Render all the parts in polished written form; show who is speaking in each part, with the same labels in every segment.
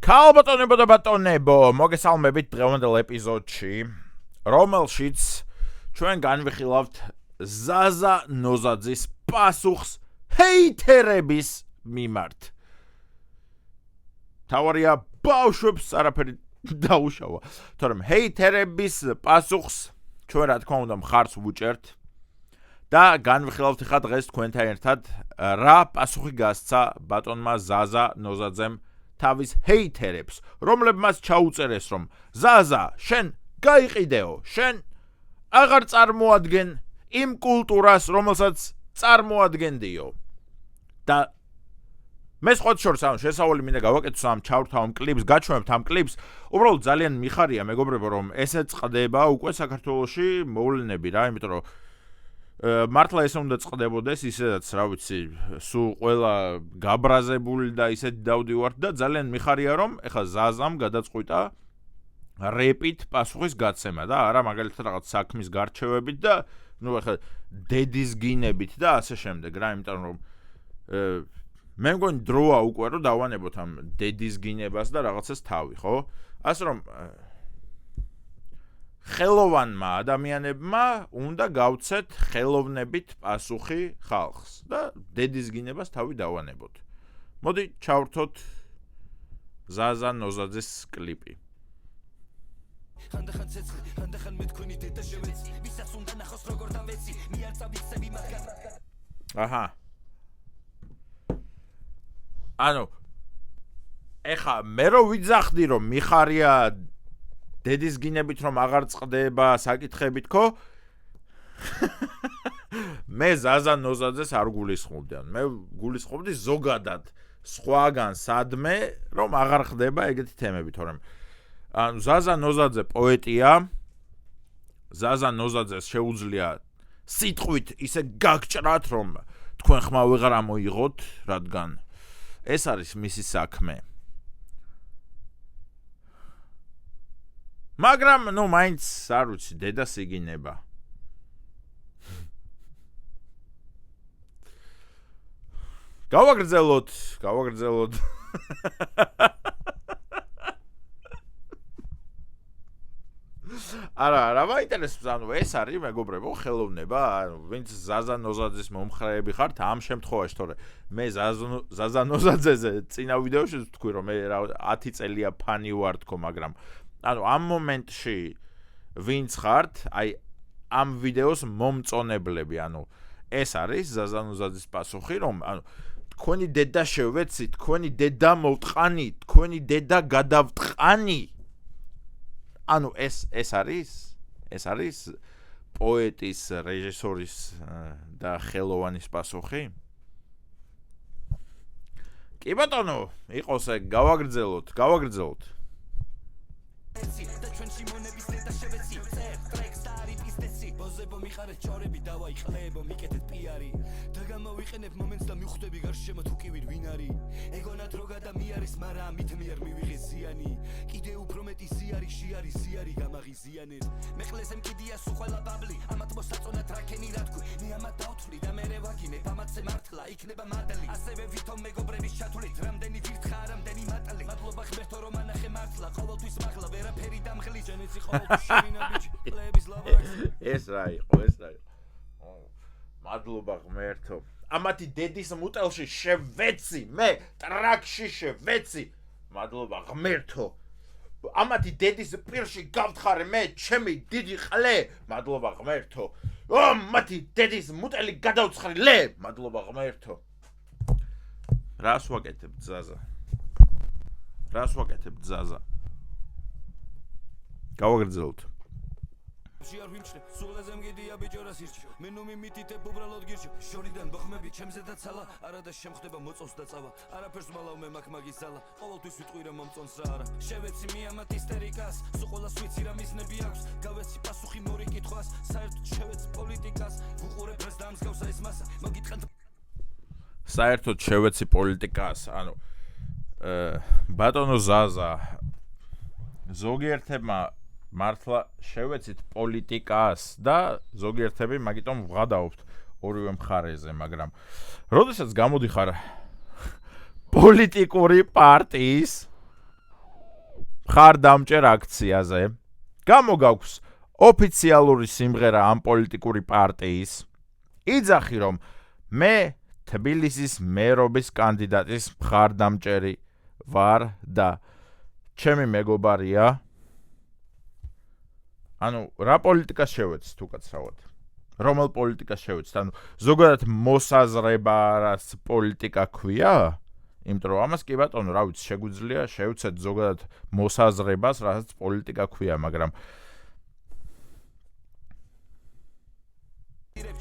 Speaker 1: ქალბატონებო და ბატონებო, მოგესალმებით დღევანდელ ეპიზოდში, რომელშიც ჩვენ განვიხილავთ ზაზა ნოზაძის პასუხს ჰეითერების მიმართ. თავარია ბავშვებს არაფერი დაუშავა, თორემ ჰეითერების პასუხს ჩვენ რა თქმა უნდა მხარს ვუჭერთ და განვიხილავთ ხა დღეს თქვენთან ერთად რა პასუხი გასცა ბატონმა ზაზა ნოზაძემ თავის ჰეითერებს, რომლებმაც ჩაუწერეს, რომ ზაზა, შენ გაიყიდეო, შენ აღარ წარმოადგენ იმ კულტურას, რომელსაც წარმოადგენდიო. და მე სხვა შორს ამ შესავალი მინდა გავაკეთო ამ ჩავრთ ამ კლიპს, გაჩვენებთ ამ კლიპს. უბრალოდ ძალიან მიხარია მეგობრებო, რომ ესე წყდება უკვე საქართველოში მოვლენები რა, იმიტომ რომ მართლა ესე უნდა წყდებოდეს, ისედაც რა ვიცი, სულ ყველა გაბრაზებული და ისეთი დავდივართ და ძალიან მიხარია რომ ეხა ზაზამ გადაწყვიტა რეპით პასუხის გაცემა და არა მაგალითად რაღაც საქმის გარჩევებით და ნუ ეხა დედის გინებით და ასე შემდეგ რა, იმიტომ რომ მე მგონი დროა უკვე რომ დავანებოთ ამ დედის გინებას და რაღაცას თავი, ხო? ასე რომ ხელოვანმა ადამიანებმა უნდა გავცეთ ხელოვნებით პასუხი ხალხს და დედის გინებას თავი დავანებოთ. მოდი ჩავრთოთ ზაზა ნოზაძის კლიპი.
Speaker 2: ხანდახან ცეცხლი, ხანდახან მე თქვენი დედა შევეცი, ვისაც უნდა ნახოს როგორ დავეცი, მიარწა ვიცები მაგას.
Speaker 1: აჰა. ანუ ეხა მე რო ვიძახდი რომ მიხარია დედის გინებით რომ აღარ წყდება საკითხებით ხო? მე ზაზა ნოზაძეს არ გულისხმობდი. მე გულისხმობდი ზოგადად სხვაგან სადმე რომ აღარ ხდება ეგეთი თემები, თორემ ანუ ზაზა ნოზაძე პოეტია. ზაზა ნოზაძეს შეუძლია სიტყვით ისე გაგჭრათ რომ თქვენ ხმა ვეღარ ამოიღოთ, რადგან ეს არის მისი საქმე. მაგრამ ნუ მაინც არ ვიცი დედას იგინება. გავაგრძელოთ. არა მაინტერესებს, ანუ ეს არის მეგობრებო ხელოვნება, ანუ ვინც ზაზა ნოზაძის მომხრეები ხართ ამ შემთხვევაში, თორე მე ზაზა ნოზაძეზე წინა ვიდეოში ვთქვი რომ მე 10 წელია ფანი ვარ თქო, მაგრამ ანუ ამ მომენტში ვინც ხართ, აი ამ ვიდეოს მომწონებლები, ანუ ეს არის ზაზა ნოზაძის პასუხი, რომ ანუ თქვენი დედა შევეცი, თქვენი დედა მოვტყანი, თქვენი დედა გადავტყანი. ანუ ეს არის პოეტის, რეჟისორის და ხელოვანის პასუხი. კი ბატონო, იყოს ეგ, გავაგრძელოთ.
Speaker 2: და ჩვენ სიმონების დედა შევეცი, ტრეკს და არის პისტეცი, ბოზებო მიხარეთ ჩორები დავაიყლებო, მიკეთეთ პიარი და გამოვიყენებ მომენტს და მიხვდები გარშემო თუ კი ვინ არის. ეგონათ რო გადამიარის, მაგრამ მით მიერ მივიღე ზიანი. კიდე უფრო მეტი ზიარი გამაღიზიანეთ. მე ყლესემ კიდია სულ ყველა ბაბლი, ამათ მოსაწონად რაკენი რა თქვი, მე ამათ დავთვლი და მე ვაგინებ, ამათზე მართლა იქნება მადლი. ასევე ვითომ მეგობრების ჩათვლით, რამდენი ვირთხა, რამდენი მატლი. მადლობა ღმერთო რომ ანახე მართლა, ყოველთვის მაღლა ვერაფერი დამღლი, ჯენიცი ყოველთვის შევინა ბიჭი, ყლების ლაბარაკი.
Speaker 1: ეს რა იყო. მადლობა ღმერთო. ამათი დედის მუტელში შევეცი, მე ტრაქში შევეცი. მადლობა ღმერთო. ამათი დედის პირში გავთხარე მე ჩემი დიდი ყლე. მადლობა ღმერთო. ამათი დედის მუტელი გადავცხრი ლე. მადლობა ღმერთო. რას ვაკეთებ ზაზა? გავაგრძელოთ.
Speaker 2: შეარ ვიმჩნე, სულაზე მგიდია ბიჭორას ირჩი. მე ნუ მიმიტიტებ უბრალოდ გირჩი. შორიდან ბხმები ჩემზე დაცალა, არა და შემხდება მოწონს და წავა. არაფერს მალავ მე მაქვს მაგის ზალა. ყოველთვის ვიტყვი რომ მომწონს რა არა. შევეცი მიამათ ისტერიკას, სულ ყველას ვიცი რა მიზნები აქვს. გავეცი პასუხი მორი კითხვას, საერთოდ შევეცი პოლიტიკას. ვუყურებ რას დამსგავსა ეს მასა. მოგიტყანთ
Speaker 1: საერთოდ შევეცი პოლიტიკას, ანუ ბატონო ზაზა ზოგიერთებმა მართლა შევეცით პოლიტიკას და ზოგიერთები მაგიტომ ვღადაობთ ორივე მხარეზე, მაგრამ როდესაც გამოდიხარ პოლიტიკური პარტიის მხარდამჭერ აქციაზე. გამოგაქვს ოფიციალური სიმღერა ამ პოლიტიკური პარტიის. იძახი რომ მე თბილისის მერობის კანდიდატის მხარდამჭერი ვარ და ჩემი მეგობარია. ანუ რა პოლიტიკას შევეცთ უკაცრავად? რომელ პოლიტიკას შევეცთ? ანუ ზოგადად მოსაზრება რაც პოლიტიკა ქვია? იმიტომ რომ ამას კი ბატონო, რა ვიცი, შეგვიძლია შევცეთ ზოგადად მოსაზრებას, რაც პოლიტიკა ქვია, მაგრამ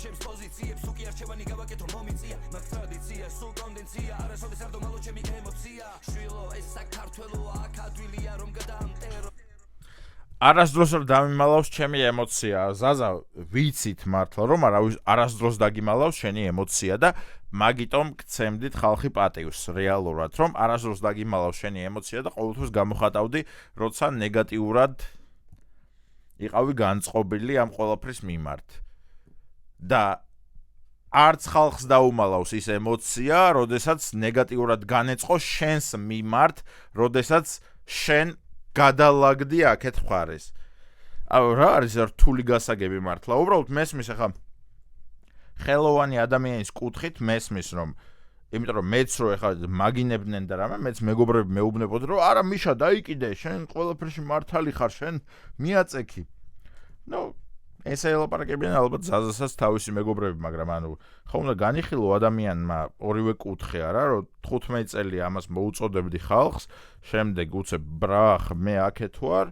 Speaker 1: ჩემს პოზიციებს უკი არჩევანი გავაკეთო მომიწია მაგ ტრადიცია სულ კონდენცია არასოდეს არ დომალო ჩემი ემოცია შვილო ეს საქართველოა აქ ადვილია რომ გადაამტერო არასდროს არ დამიმალავს ჩემი ემოცია ზაზა ვიცით მართლა რომ არასდროს დაგიმალავს შენი ემოცია და მაგიტომ გცემდით ხალხი პატივს რეალურად რომ არასდროს დაგიმალავს შენი ემოცია და ყოველთვის გამოხატავდი როცა ნეგატიურად იყავი განწყობილი ამ ყველაფრის მიმართ და არც ხალხს დაუმალავს ის ემოცია, როდესაც ნეგატიურად განეწყო შენს მიმართ, როდესაც შენ გადალაგდი აქეთ მხარეს. რა არის რთული გასაგები მართლა? უბრალოდ მესმის ახლა ხელოვანი ადამიანის კუთხით მესმის რომ იმიტომ რომ მეც რო ახლა მაგინებდნენ და რამე მეც მეგობრები მეუბნებოდი რომ არა მიშა დაიკიდე შენ ყველაფერში მართალი ხარ შენ მიაწექი. ესე ელაპარაკებიან ალბათ ზაზასაც თავისი მეგობრები, მაგრამ ანუ ხო უნდა განიხილო ადამიანმა ორივე კუთხე არა, რომ 15 წელი ამას მოუწოდებდი ხალხს, შემდეგ უცებ ბრახ მე აქეთ ვარ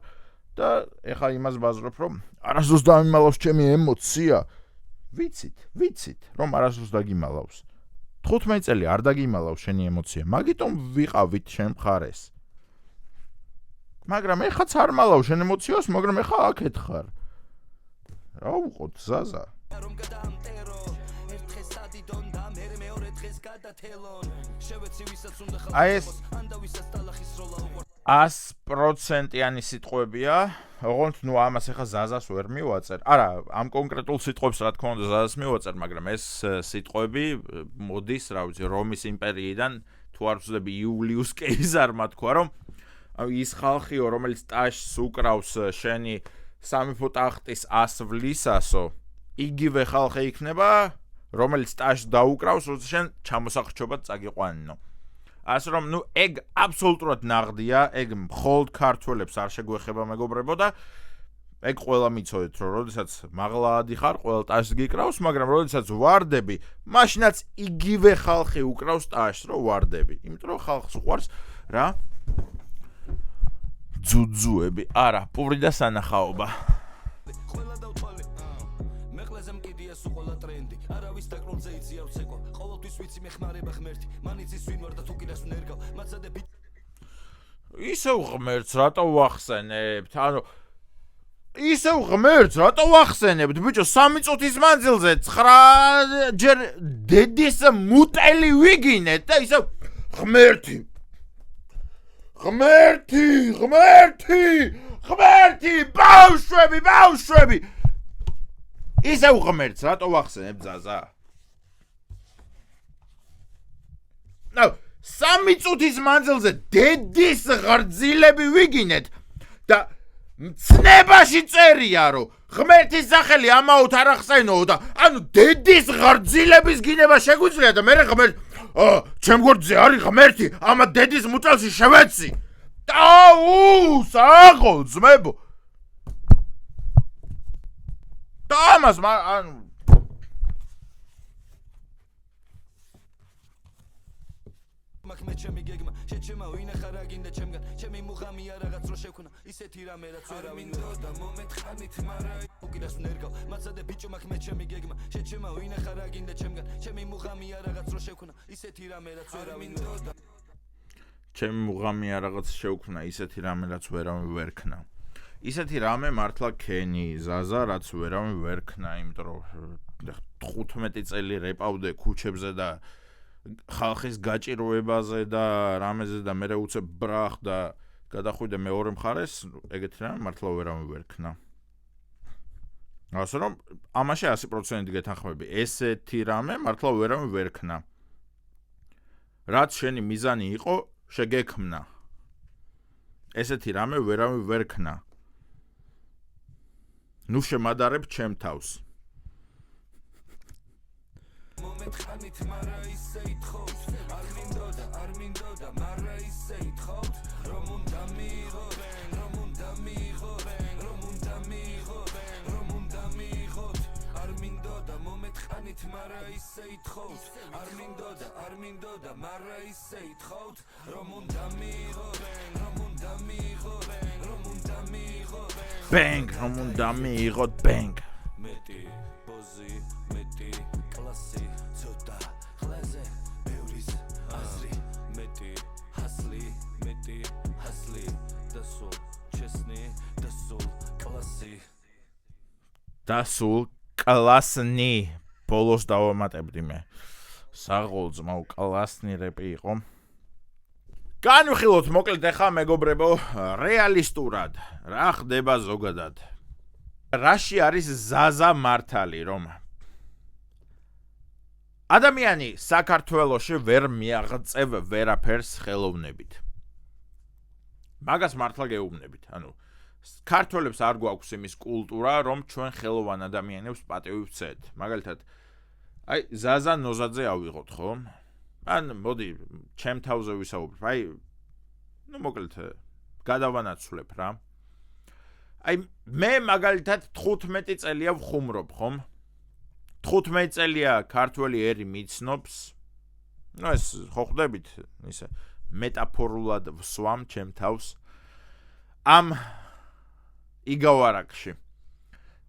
Speaker 1: და ეხლა იმას ბაზრობ, რომ არასდროს დამიმალავს ჩემი ემოცია. ვიცით, რომ არასდროს დაგიმალავს. 15 წელი არ დაგიმალავს შენი ემოცია, მაგიტომ ვიყავით შენ მხარეს. მაგრამ ეხლაც არ მალავ შენ ემოციას, მაგრამ ეხლა აქეთ ხარ. რა უყოთ ზაზა რომ გადაამტერო ერთ დღეს ადიდონ და მე მეორე დღეს გადათელონ შევეცი ვისაც უნდა ხალხოს ანდა ვისაც დალახის როლა უყურთ 100%-იანი სიტყვებია ოღონდ ამას ახლა ზაზას ვერ მივაწერ არა ამ კონკრეტულ სიტყვებს რა თქმა უნდა ზაზას მივაწერ მაგრამ ეს სიტყვები მოდის რა ვიცი რომის იმპერიიდან თუ არ ვწდები იულიუს კეიზარმა თქვა რომ ის ხალხიო რომელიც ტაშს უკრავს შენი სამეფო ტახტის ასვლისასო იგივე ხალხი იქნება რომელიც ტაშს დაუკრავს როცა შენ ჩამოსახჭობად წაგიყვანინო ასე რომ ეგ აბსოლუტურად ნაღდია ეგ მხოლოდ ქართველებს არ შეგვეხება მეგობრებო და ეგ ყველა მიცოდეთ რომ როდესაც მაღლაადი ხარ ყველა ტაშს გიკრავს მაგრამ როდესაც ვარდები მაშინაც იგივე ხალხი უკრავს ტაშს რომ ვარდები იმიტომ რომ ხალხს უყვარს რა ძუძუები, არა, პური და სანახაობა. ყველა დავთვალე. მე ყველაზე მკიდია სულ ყველა ტრენდი. არავის დაკროლზე იცი არ ვცეკვა. ყოველთვის ვიცი მეხმარება ღმერთი. მანიცის ვინ ვარ და თუ კიდას ვნერგავ. მაცადე ისევ ღმერთს რატო ვახსენებთ? ანუ ისევ ღმერთს რატო ვახსენებთ? ბიჭო, 3 წუთის მანძილზე 9 ჯერ დედის მუტელი ვიგინეთ და ისევ ღმერთი ბავშვები ისევ ღმერთს რატო ვახსენებ ზაზა 3 წუთის მანძილზე დედის ღრძილები ვიგინეთ და მცნებაში წერია რომ ღმერთის სახელი ამაოდ არ ახსენოო და ანუ დედის ღრძილების გინება შეგვიძლია და მე ღმერთ ჩემ გვერდზე არის ღმერთი ამა დედის მუწელში შევეცი საღო ძმებო და ამას ანუ მე ჩემი გეგმა შეჩემა ვინახარ აგინდა ჩემგან ჩემი მუღამია რაღაც რო შექმნა ისეთი რამე რაც ვერავინ და მომეთხანით მარა უკიდას ვნერგავ მაცადე ბიჭო მაგ მე ჩემი გეგმა შეჩემა ვინახარ აგინდა ჩემგან ჩემი მუღამია რაღაც რო შექმნა ისეთი რამე რაც ვერავინ და ჩემი მუღამია რაღაც შეუქმნა ისეთი რამე რაც ვერავინ ვერ ქნა ისეთი რამე მართლა ქენი ზაზა რაც ვერავინ ვერ ქნა იმიტომ რომ 15 წელი რეპავდე ქუჩებზე და ხალხის გაჭიროებაზე და რამეზე და მე უცებ ბრახ და გადახვიდე მეორე მხარეს ეგეთი რამე მართლა ვერავინ ვერ ქნა ასე რომ ამაში 100% გეთანხმები ესეთი რამე მართლა ვერავინ ვერ ქნა რაც შენი მიზანი იყო შეგექმნა ესეთი რამე ვერავინ ვერ ქნა. ნუ შემადარებ ჩემ თავს.
Speaker 2: მომეთხანით, მარა ისე ითხოვთ, არ მინდოდა, მარა ისე ითხოვთ, რომ უნდა მიიღოთ, რომ უნდა მიიღოთ, არ მინდოდა, მომეთხანით, მარა ისე ითხოვთ, არ მინდოდა, მარა ისე ითხოვთ, რომ უნდა მიიღოთ,
Speaker 1: Bang, რომ უნდა მიიღოთ bang.
Speaker 2: მეტი პოზი, მეტი კლასი, ცოტა ხლაზე, ბევრის აზრი, მეტი ჰასლი, და სულ ჩესნი, და სულ კლასი.
Speaker 1: და სულ კლასნი ბოლოს დავამატებდი მე. საღოლძმო კლასნი რეპი იყო. განვიხილოთ მოკლედ ახლა მეგობრებო, რეალისტურად რა ხდება ზოგადად. რაში არის ზაზა მართალი, რომ ადამიანი საქართველოში ვერ მიაღწევ ვერაფერს ხელოვნებით. მაგას მართლა გეუბნებით. ანუ ქართველებს არ გვაქვს იმის კულტურა, რომ ჩვენ ხელოვან ადამიანებს პატივი ვცეთ. მაგალითად, აი ზაზა ნოზაძე ავიღოთ, ხო? ან მოდი, ჩემ თავზე ვისაუბრებ. აი, ნუ მოკლედ გადავანაცვლებ რა. აი მე მაგალითად 15 წელია ვხუმრობ, ხომ? 15 წელია ქართველი ერი მიცნობს. ნუ ეს ხო ხვდებით, ისე მეტაფორულად ვსვამ ჩემ თავს. ამ იგავარაკში.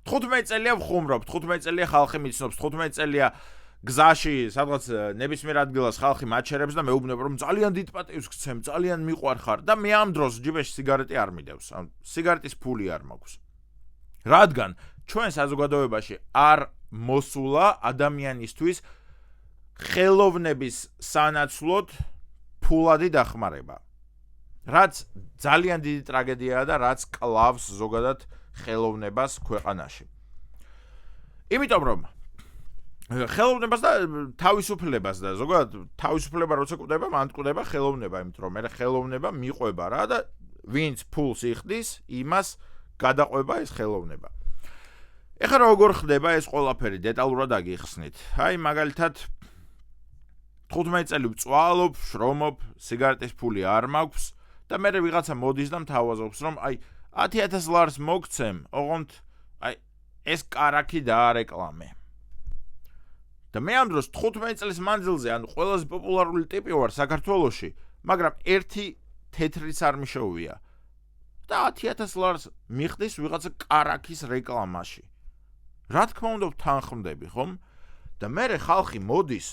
Speaker 1: 15 წელია ვხუმრობ, 15 წელია ხალხი მიცნობს, 15 წელია გზაში, სადღაც ნებისმიერ ადგილას ხალხი მაჩერებს და მეუბნებ, რომ ძალიან დიდ პატივს გცემ, ძალიან მიყვარხარ და მე ამ დროს ჯიბეში სიგარეტი არ მიდევს. ან სიგარეტის ფული არ მაქვს. რადგან ჩვენ საზოგადოებაში არ მოსულა ადამიანისთვის ხელოვნების სანაცვლოდ ფულადი დახმარება. რაც ძალიან დიდი ტრაგედიაა და რაც კლავს ზოგადად ხელოვნებას ქვეყანაში. იმიტომ რომ ხელოვნებას და თავისუფლებას და ზოგადად თავისუფლება როცა კვდება, მან კვდება ხელოვნება, იმიტომ რომ მე ხელოვნება მიყვება რა და ვინც ფულს იხდის, იმას გადაყვება ეს ხელოვნება. ეხლა როგორ ხდება ეს ყველაფერი დეტალურად აგიხსნით. აი მაგალითად 15 წელი ვწვალობ, შრომობ, სიგარეტის ფული არ მაქვს და მე ვიღაცა მოდის და მთავაზობს, რომ აი 10,000 ლარს მოგცემ, ოღონდ აი ეს კარაქი დაარეკლამე. და მე ამ დროს 15 წლის მანძილზე ან ყველაზე პოპულარული ტიპი ვარ საქართველოში, მაგრამ ერთი თეთრიც არ მიშოვია. და 10,000 ლარს მიხდის ვიღაცა კარაქის რეკლამაში. რა თქმა უნდა ვთანხმდები, ხომ? და მე ხალხი მოდის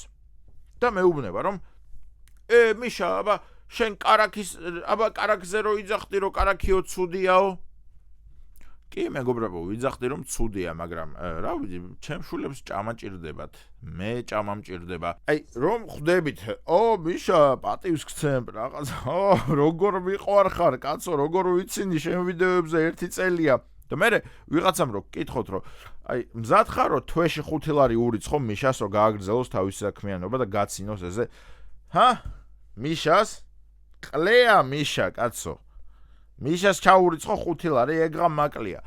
Speaker 1: და მეუბნება, რომ მიშა, აბა შენ კარაქზე რო იძახდი, რომ კარაქიო ცუდიაო. კი, მეგობრებო, ვიძახდი რომ ცუდია, მაგრამ რა ვიცი, ჩემ შულებს ჭამა ჭირდებათ. მე ჭამა მჭირდება. აი, რომ ხვდებით, მიშა, პატივს გცემ რაღაცა. როგორ მიყვარხარ, კაცო, როგორ ვიცინი შენ ვიდეოებზე 1 წელია. და მე ვიღაცამ რო გკითხოთ, რომ აი, მზად ხარ რომ თვეში 5 ლარი ურიცხო მიშას რომ გააგრძელოს თავისი საქმიანობა და გაცინოს ესე. მიშას? ყლეა მიშა, კაცო. მიშას ჩაურიცხო 5 ლარი, ეგღა მაკლია.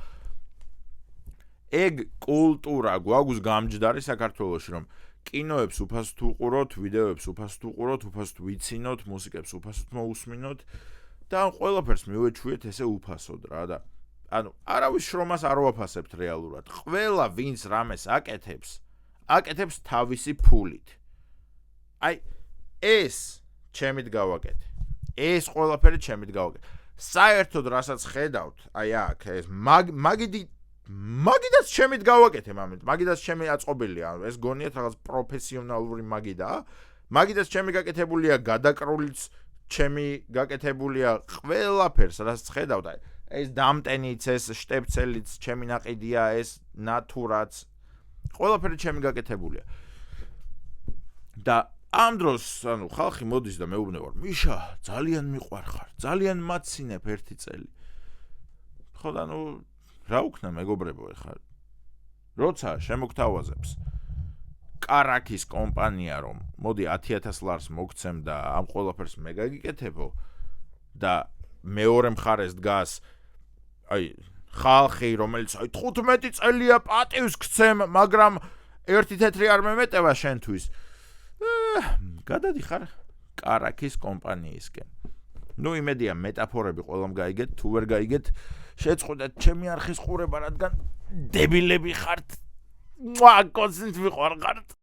Speaker 1: ეგ კულტურა გვაქვს გამჯდარი საქართველოში, რომ კინოებს უფასოდ უყუროთ, ვიდეოებს უფასოდ უყუროთ, უფასოდ ვიცინოთ, მუსიკებს უფასოდ მოусმინოთ და ამ ყველაფერს მივეჩვიეთ ესე უფასოდ რა და ანუ არავის შრომას არ ვაფასებთ რეალურად. ყველა ვინც რამეს აკეთებს თავისი ფულით. აი ეს ჩემით გავაკეთე. ეს ყველაფერი ჩემით გავაკეთე. საერთოდ რასაც ხედავთ, აი აქ ეს მაგიდაც ჩემით გავაკეთე მამეთ. მაგიდაც ჩემი აწყობილია. ეს გონიათ რაღაც პროფესიონალური მაგიდაა. მაგიდაც ჩემი გაკეთებულია, გადაკრულიც ჩემი გაკეთებულია, ყველაფერს რასაც ხედავთ, აი ეს დამტენიც, ეს შტებცელიც ჩემი ნაყიდია, ეს ნატურაც. ყველაფერი ჩემი გაკეთებულია. და ამ დროს, ანუ ხალხი მოდის და მეუბნება, მიშა, ძალიან მიყვარხარ, ძალიან მაცინებ 1 წელი. ხო და ნუ რა უქნა მეგობრებო ეხლა. როცა შემოგთავაზებს კარაქის კომპანია, რომ მოდი 10,000 ლარს მოგცემ და ამ ყველაფერს მე გაგიკეთებო და მეორე მხარეს დგას აი ხალხი, რომელიც აი 15 წელია პატივს გცემ, მაგრამ ერთი თეთრი არ მემეტება შენთვის. გადადიხარ კარაქის კომპანიისკენ. ნუ იმედია მეტაფორები ყველამ გაიგეთ, თუ ვერ გაიგეთ, შეწყვეტეთ ჩემი არხის ყურება, რადგან დებილები ხართ. კოცით ვიყვარხართ.